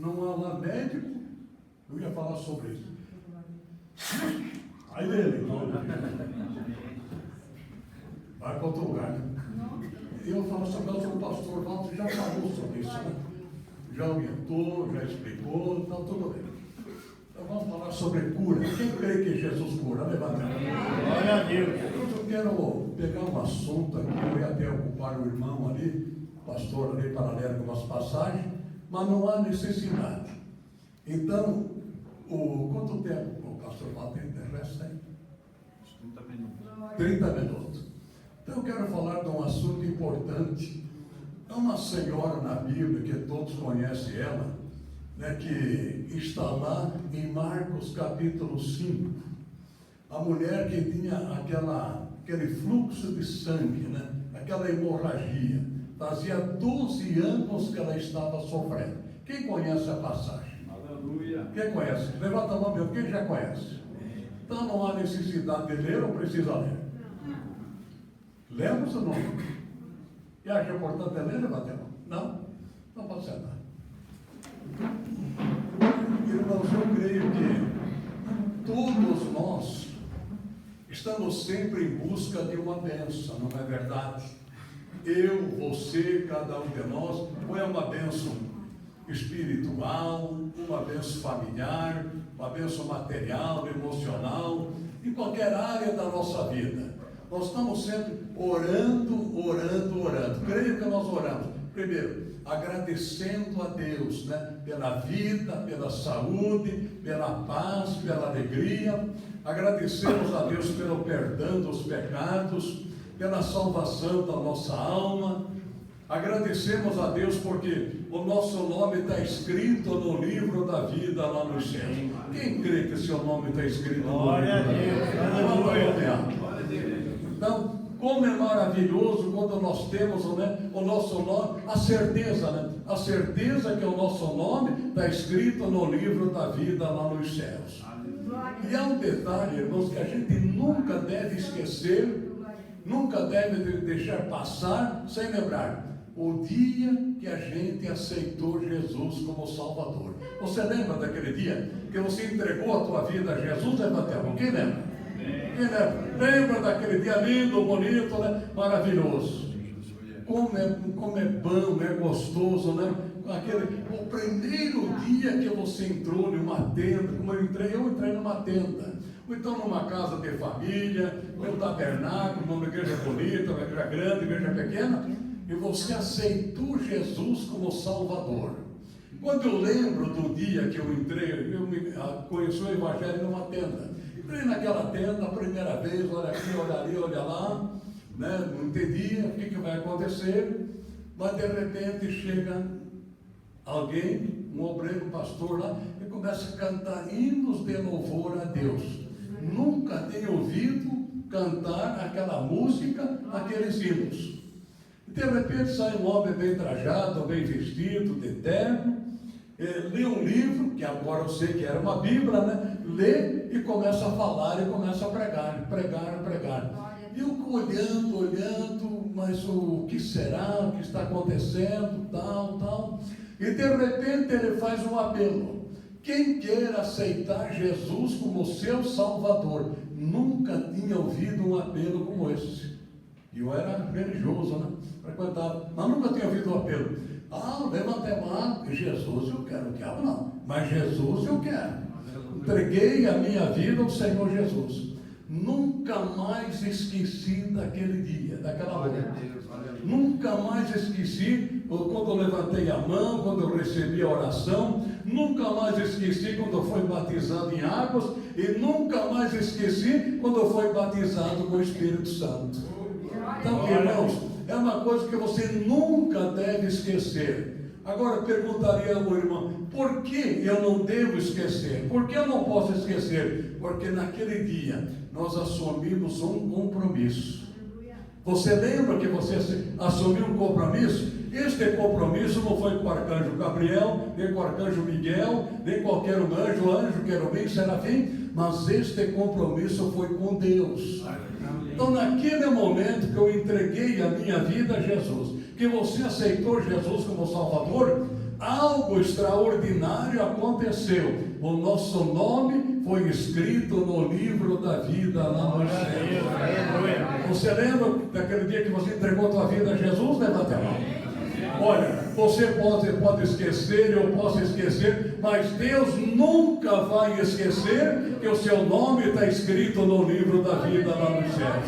não há lá médico, eu ia falar sobre isso. Aí ele, vai para outro lugar. E eu falo assim, mas o pastor Walter já falou sobre isso, né? Já orientou, já explicou, então tudo bem. Então vamos falar sobre cura. Quem crê que Jesus cura? Levanta a mão. Glória a Deus. Eu quero pegar um assunto aqui, eu ia até ocupar o irmão ali, o pastor ali, para ler algumas passagens, mas não há necessidade. Então, quanto tempo o pastor Walter resta aí? 30 minutos. 30 minutos. Então eu quero falar de um assunto importante. Há uma senhora na Bíblia, que todos conhecem ela, né, que está lá em Marcos capítulo 5. A mulher que tinha aquele fluxo de sangue, né, aquela hemorragia. Fazia 12 anos que ela estava sofrendo. Quem conhece a passagem? Aleluia. Quem conhece? Levanta a mão, meu. Quem já conhece? Então não há necessidade de ler ou precisa ler? Lemos ou não? E acha importante ler, levanta a mão? Não? Não pode sentar. Irmãos, eu creio que todos nós estamos sempre em busca de uma bênção, não é verdade? Eu, você, cada um de nós, ou é uma bênção espiritual, uma bênção familiar, uma bênção material, emocional, em qualquer área da nossa vida. Nós estamos sempre orando, orando, orando. Creio que nós oramos. Primeiro, agradecendo a Deus, né, pela vida, pela saúde, pela paz, pela alegria. Agradecemos a Deus pelo perdão dos pecados, pela salvação da nossa alma. Agradecemos a Deus porque o nosso nome está escrito no livro da vida lá no céu. Quem crê que seu nome está escrito no livro da vida? Então, como é maravilhoso quando nós temos, né, o nosso nome, a certeza, né? A certeza que o nosso nome está escrito no livro da vida lá nos céus. E há um detalhe, irmãos, que a gente nunca deve esquecer, nunca deve deixar passar sem lembrar. O dia que a gente aceitou Jesus como Salvador. Você lembra daquele dia que você entregou a tua vida a Jesus? Levanta a mão. Quem lembra? Quem lembra? Lembra daquele dia lindo, bonito, né? Maravilhoso. Como é bom, é gostoso, né? O primeiro dia que você entrou em uma tenda, como eu entrei numa tenda. Ou então numa casa de família, num tabernáculo, numa igreja bonita, uma igreja grande, igreja pequena. E você aceitou Jesus como Salvador. Quando eu lembro do dia que eu entrei, eu conheci o Evangelho numa tenda. Entrei naquela tenda a primeira vez, olha aqui, olha ali, olha lá, né? Não entendia o que vai acontecer, mas de repente chega alguém, um obreiro, um pastor lá, e começa a cantar hinos de louvor a Deus. Nunca tinha ouvido cantar aquela música, aqueles hinos. De repente sai um homem bem trajado, bem vestido, de terno, lê um livro, que agora eu sei que era uma Bíblia, né? Lê e começa a falar e começa a pregar. E eu olhando, mas o que será, o que está acontecendo, tal. E de repente ele faz um apelo. Quem quer aceitar Jesus como seu Salvador? Nunca tinha ouvido um apelo como esse. E eu era religioso, né? Frequentava, mas nunca tinha ouvido o apelo. Levanta a mão, Jesus eu quero, o diabo não, mas Jesus eu quero. Entreguei a minha vida ao Senhor Jesus. Nunca mais esqueci daquele dia, daquela noite. Nunca mais esqueci quando eu levantei a mão, quando eu recebi a oração. Nunca mais esqueci quando eu fui batizado em águas. E nunca mais esqueci quando eu fui batizado com o Espírito Santo. Então, irmãos, é uma coisa que você nunca deve esquecer. Agora, perguntaria ao irmão, por que eu não devo esquecer? Por que eu não posso esquecer? Porque naquele dia nós assumimos um compromisso. Você lembra que você assumiu um compromisso? Este compromisso não foi com o arcanjo Gabriel, nem com o arcanjo Miguel, nem qualquer anjo, querubim, serafim, mas este compromisso foi com Deus. Então, naquele momento que eu entreguei a minha vida a Jesus, que você aceitou Jesus como Salvador, algo extraordinário aconteceu. O nosso nome foi escrito no livro da vida lá no céu. Você lembra daquele dia que você entregou a tua vida a Jesus? Levanta a mão. Olha, você pode esquecer, eu posso esquecer, mas Deus nunca vai esquecer que o seu nome está escrito no livro da vida lá nos céus.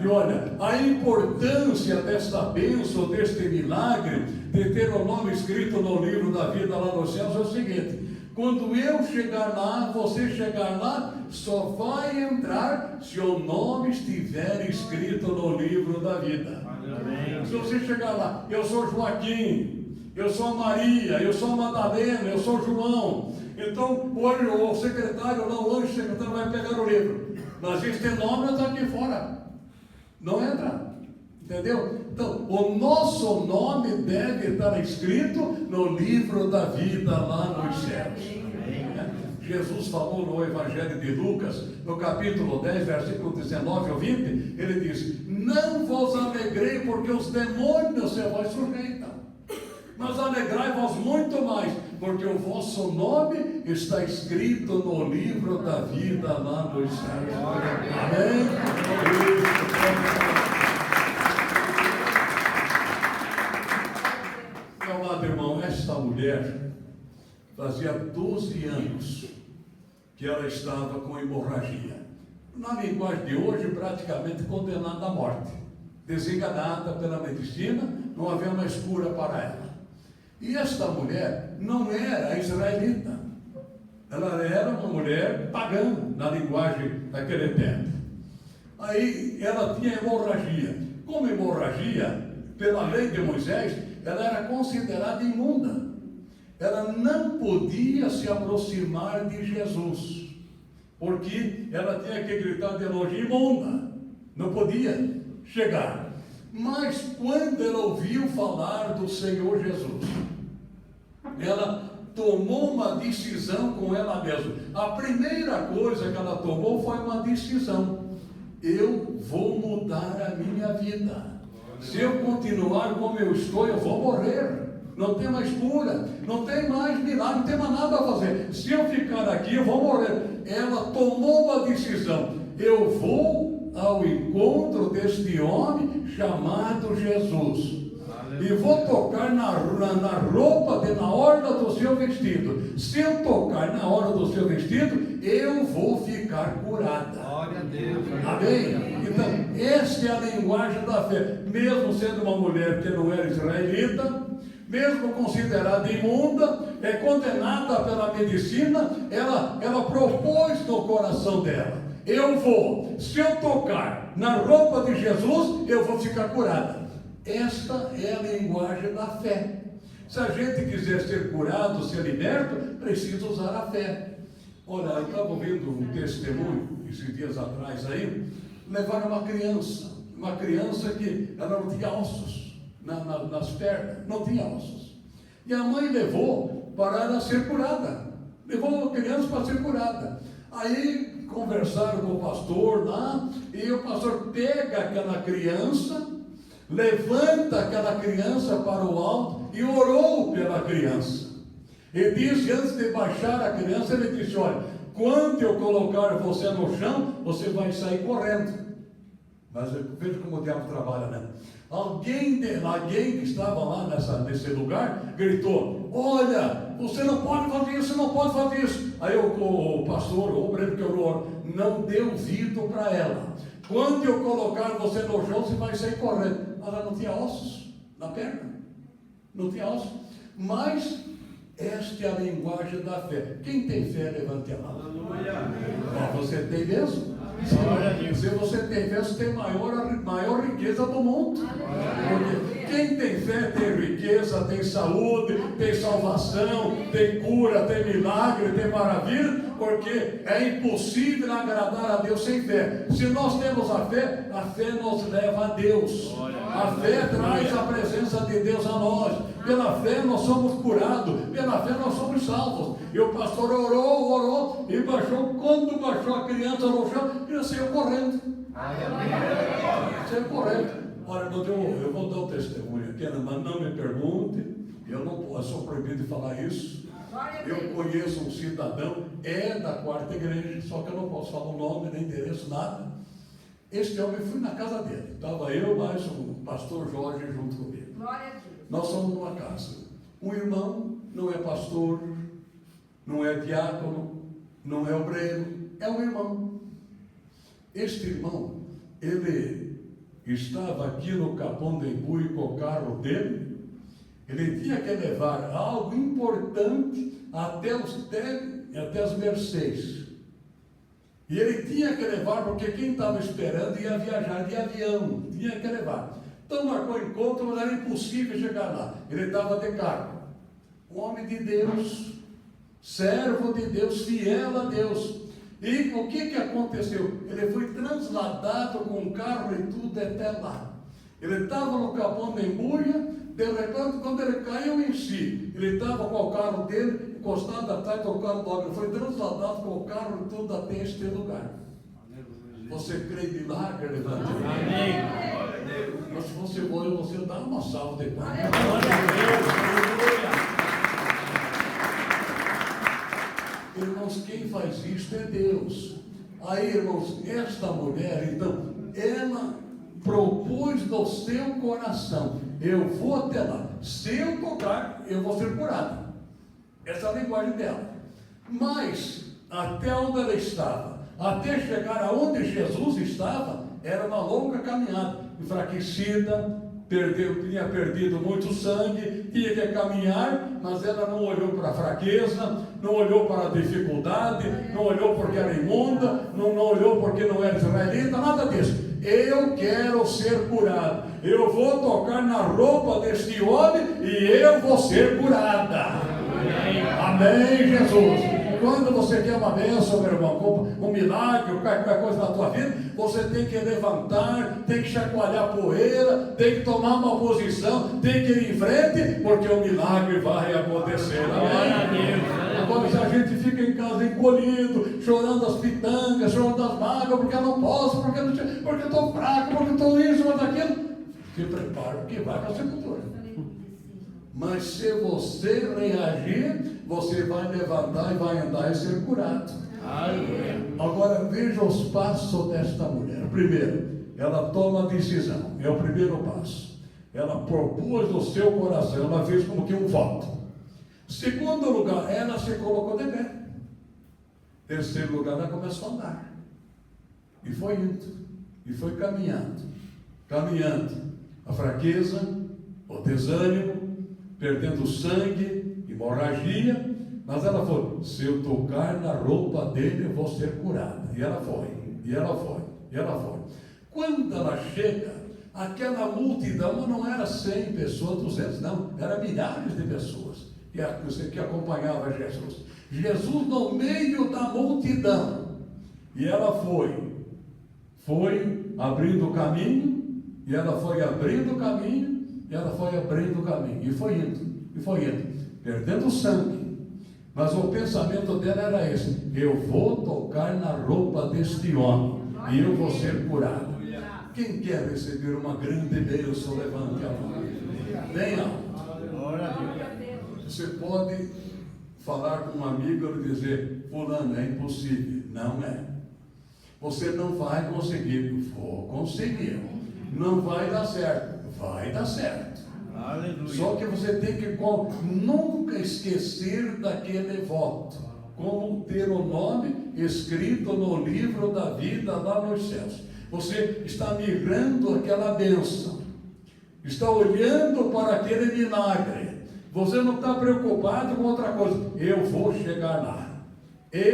E olha, a importância desta bênção, deste milagre, de ter o nome escrito no livro da vida lá nos céus é o seguinte: quando eu chegar lá, você chegar lá, só vai entrar se o nome estiver escrito no livro da vida. Se você chegar lá, eu sou Joaquim, eu sou Maria, eu sou Madalena, eu sou João. Então, hoje o secretário lá, o anjo secretário vai pegar o livro. Mas este nome está aqui fora. Não entra. Entendeu? Então, o nosso nome deve estar escrito no livro da vida lá nos céus. Jesus falou no Evangelho de Lucas, no capítulo 10, versículo 19 ao 20, ele diz: não vos alegrei porque os demônios se vos sujeitam, mas alegrai-vos muito mais, porque o vosso nome está escrito no livro da vida lá nos céus. Amém? Meu amado irmão, esta mulher fazia 12 anos que ela estava com hemorragia. Na linguagem de hoje, praticamente condenada à morte. Desenganada pela medicina, não havia mais cura para ela. E esta mulher não era israelita. Ela era uma mulher pagã, na linguagem daquele tempo. Aí ela tinha hemorragia. Como hemorragia, pela lei de Moisés, ela era considerada imunda. Ela não podia se aproximar de Jesus, porque ela tinha que gritar de longe: imunda, não podia chegar. Mas quando ela ouviu falar do Senhor Jesus, ela tomou uma decisão com ela mesma. A primeira coisa que ela tomou foi uma decisão: eu vou mudar a minha vida. Se eu continuar como eu estou, eu vou morrer. Não tem mais cura, não tem mais milagre, não tem mais nada a fazer. Se eu ficar aqui, eu vou morrer. Ela tomou uma decisão: eu vou ao encontro deste homem chamado Jesus. E vou tocar na roupa, na orla do seu vestido. Se eu tocar na orla do seu vestido, eu vou ficar curada. Glória a Deus. Amém? Então, esta é a linguagem da fé. Mesmo sendo uma mulher que não era israelita, mesmo considerada imunda, condenada pela medicina, ela propôs no coração dela: eu vou, se eu tocar na roupa de Jesus, eu vou ficar curada. Esta é a linguagem da fé. Se a gente quiser ser curado, ser liberto, precisa usar a fé. Olha, eu estava ouvindo um testemunho, esses dias atrás aí, levaram uma criança que ela não tinha ossos nas pernas, não tinha ossos. E a mãe levou para ela ser curada. Levou a criança para ser curada. Aí conversaram com o pastor lá, e o pastor pega aquela criança, levanta aquela criança para o alto e orou pela criança. E disse, antes de baixar a criança, ele disse: olha, quando eu colocar você no chão, você vai sair correndo. Mas veja como o diabo trabalha, né? Alguém que estava lá nesse lugar gritou: olha, você não pode fazer isso, não pode fazer isso. Aí o pastor, o obreiro que orou, não deu ouvido para ela. Quando eu colocar você no chão, você vai sair correndo. Ela não tinha ossos na perna, não tinha ossos. Mas esta é a linguagem da fé. Quem tem fé, levante a mão. Você tem mesmo? Se você tem fé, você tem maior riqueza do mundo. Porque quem tem fé tem riqueza, tem saúde, tem salvação, tem cura, tem milagre, tem maravilha. Porque é impossível agradar a Deus sem fé. Se nós temos a fé nos leva a Deus. A fé traz a presença de Deus a nós. Pela fé nós somos curados, pela fé nós somos salvos. E o pastor orou e baixou. Quando baixou a criança no chão, ele saiu correndo. Saiu correndo. Olha, eu vou dar um testemunho aqui, mas não me pergunte, eu sou proibido de falar isso. Eu conheço um cidadão, é da quarta igreja, só que eu não posso falar o nome, nem endereço, nada. Este homem, fui na casa dele, estava eu mais o pastor Jorge junto comigo. Glória a Deus. Nós somos numa casa. Um irmão não é pastor, não é diácono, não é obreiro, é um irmão. Este irmão, ele estava aqui no Capão do Embu com o carro dele. Ele tinha que levar algo importante até as Mercês. E ele tinha que levar, porque quem estava esperando ia viajar de avião, tinha que levar. Então marcou encontro, mas era impossível chegar lá. Ele estava de carro. Um homem de Deus, servo de Deus, fiel a Deus. E o que aconteceu? Ele foi transladado com o carro e tudo até lá. Ele estava no Capão da Embuia, de repente, quando ele caiu em si, ele estava com o carro dele encostado atrás do carro do homem. Ele foi transladado com o carro e tudo até este lugar. Você crê em milagre? Levante. Amém. Mas se você morrer, você dá uma salva de palmas. Irmãos, quem faz isto é Deus. Aí, irmãos, esta mulher, então, ela propôs no seu coração: eu vou até lá, se eu tocar, eu vou ser curado. Essa é a linguagem dela. Mas, até onde ela estava, até chegar aonde Jesus estava, era uma longa caminhada, enfraquecida, tinha perdido muito sangue, tinha que caminhar, mas ela não olhou para a fraqueza, não olhou para a dificuldade, não olhou porque era imunda, não olhou porque não era israelita, nada disso. Eu quero ser curado, eu vou tocar na roupa deste homem e eu vou ser curada. Amém, Jesus. Quando você quer uma bênção, meu irmão, um milagre, qualquer coisa na tua vida, você tem que levantar, tem que chacoalhar poeira, tem que tomar uma posição, tem que ir em frente, porque o milagre vai acontecer. Amém? Agora, se a gente fica em casa encolhido, chorando as pitangas, chorando as mágoas, porque eu não posso, porque eu estou fraco, porque eu estou isso, ou daquilo, se prepara, porque vai para a sepultura. Mas se você reagir, você vai levantar e vai andar e ser curado. Agora veja os passos desta mulher. Primeiro, ela toma a decisão, é o primeiro passo. Ela propôs no seu coração, ela fez como que um voto. Segundo lugar, ela se colocou de pé. Terceiro lugar, ela começou a andar. E foi indo, e foi caminhando. A fraqueza, o desânimo, perdendo sangue, hemorragia, mas ela foi: se eu tocar na roupa dele, eu vou ser curada. E ela foi. Quando ela chega, aquela multidão não era 100 pessoas, 200, não, era milhares de pessoas que acompanhavam Jesus. Jesus no meio da multidão. E ela foi abrindo o caminho, e ela foi abrindo o caminho, e foi indo, perdendo sangue. Mas o pensamento dela era esse: eu vou tocar na roupa deste homem e eu vou ser curado. Quem quer receber uma grande bênção, levante a mão. Venha. Você pode falar com um amigo e dizer: fulano, é impossível. Não é. Você não vai conseguir. Vou conseguir. Não vai dar certo. Vai dar certo. Aleluia. Só que você tem que nunca esquecer daquele voto, como ter o nome escrito no livro da vida lá nos céus. Você está mirando aquela bênção, está olhando para aquele milagre. Você não está preocupado com outra coisa. Eu vou chegar lá. E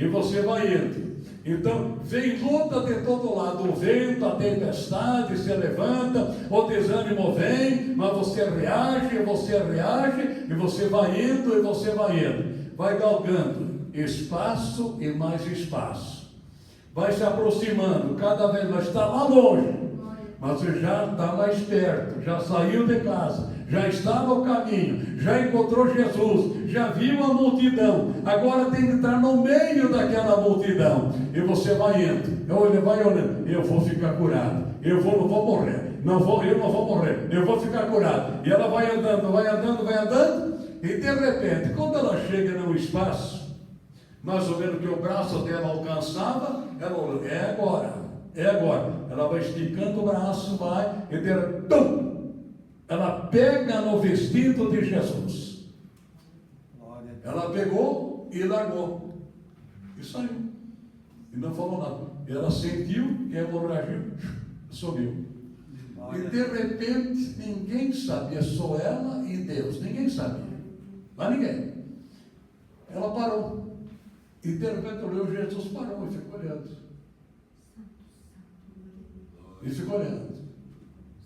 você vai indo. Então, vem luta de todo lado, o vento, a tempestade se levanta, o desânimo vem, mas você reage, e você vai indo, vai galgando espaço e mais espaço, vai se aproximando, cada vez mais, está lá longe, mas você já está mais perto, já saiu de casa, já está no caminho, já encontrou Jesus, já viu a multidão, agora tem que estar no meio daquela multidão, e você vai indo, ele vai olhando: eu vou ficar curado, não vou morrer, eu não vou morrer, eu vou ficar curado. E ela vai andando, vai andando, vai andando, e de repente, quando ela chega num espaço, mais ou menos que o braço dela alcançava, ela olhou, é agora. Ela vai esticando o braço, vai, e de repente, ela pega no vestido de Jesus. Ela pegou e largou. E saiu. E não falou nada. Ela sentiu que a hemorragia subiu. E de repente, ninguém sabia, só ela e Deus. Ninguém sabia. Mas ninguém. Ela parou. E de repente olhou, Jesus parou e ficou olhando. E ficou olhando.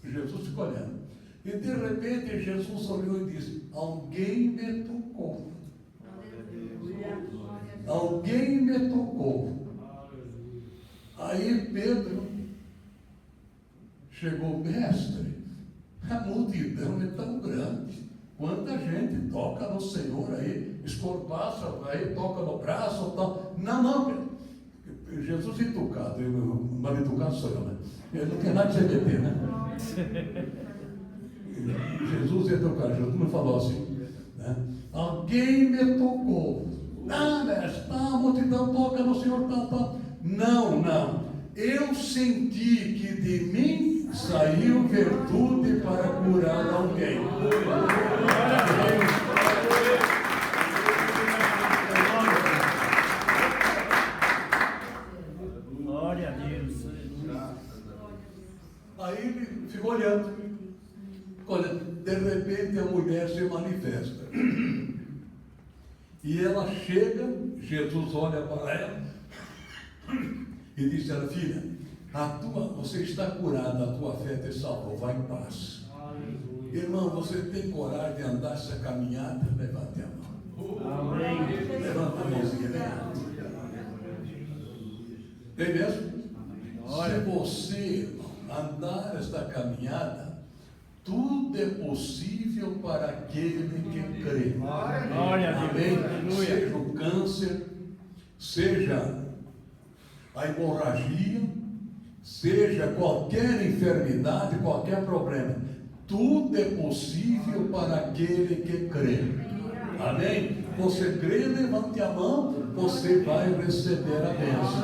Jesus ficou olhando. E de repente Jesus olhou e disse: alguém me tocou. Alguém me tocou. Aí Pedro chegou, mestre, a multidão é tão grande. Quanta gente toca no Senhor aí, escorpaça, aí toca no braço, tal. Não, Jesus educado, mal educado sou eu, né? Ele não tem nada de CBT, né? Jesus educado, Jesus não falou assim, né? Alguém me tocou. Ah, mestre, a multidão toca no Senhor, tal. Não. Eu senti que de mim saiu virtude para curar alguém. Glória a Deus. Aí ele ficou olhando. De repente a mulher se manifesta. E ela chega, Jesus olha para ela e diz: ela, filha, você está curada, a tua fé te salvou, vai em paz. Aleluia. Irmão, você tem coragem de andar essa caminhada? Levante a mão. Amém. Levanta a mãozinha, vem. Tem mesmo? Se você, irmão, andar esta caminhada, tudo é possível para aquele que crê. Amém? Seja o câncer, seja a hemorragia, seja qualquer enfermidade, qualquer problema, tudo é possível para aquele que crê. Amém? Você crê, levante a mão, você vai receber a bênção.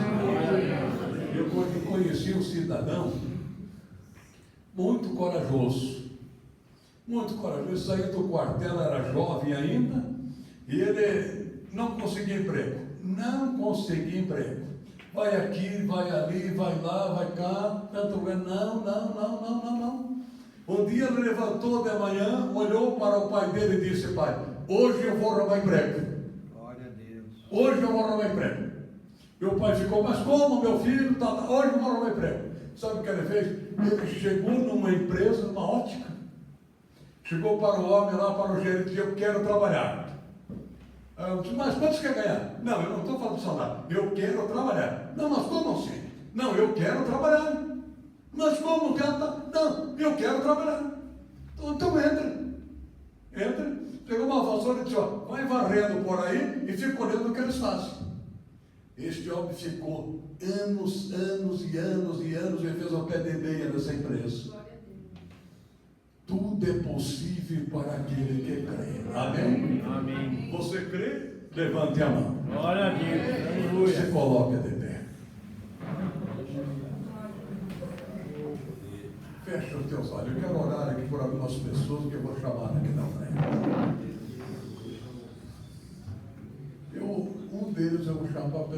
Eu conheci um cidadão muito corajoso. Muito corajoso, saiu do quartel, era jovem ainda, e ele não conseguia emprego. Vai aqui, vai ali, vai lá, vai cá, tanto não. Um dia ele levantou de manhã, olhou para o pai dele e disse: pai, hoje eu vou arrumar emprego. Glória a Deus. Hoje eu vou arrumar emprego. E o pai ficou: mas como, meu filho? Hoje eu vou arrumar emprego. Sabe o que ele fez? Ele chegou numa empresa, numa ótica. Chegou para o homem lá, para o gerente, e disse: eu quero trabalhar. Eu disse: mas quanto você quer ganhar? Não, eu não estou falando de salário. Eu quero trabalhar. Não, mas como assim? Não, eu quero trabalhar. Mas como não quero? Não, eu quero trabalhar. Então entra. Pegou uma vassoura e disse: ó, vai varrendo por aí e fica olhando o que eles fazem. Este homem ficou anos e fez o pé de meia nessa empresa. Tudo é possível para aquele que crê. Amém? Amém. Você crê? Levante a mão. Glória a Deus. Se coloque de pé. Fecha os teus olhos. Eu quero orar aqui por algumas pessoas que eu vou chamar aqui na frente. Um deles eu vou chamar pelo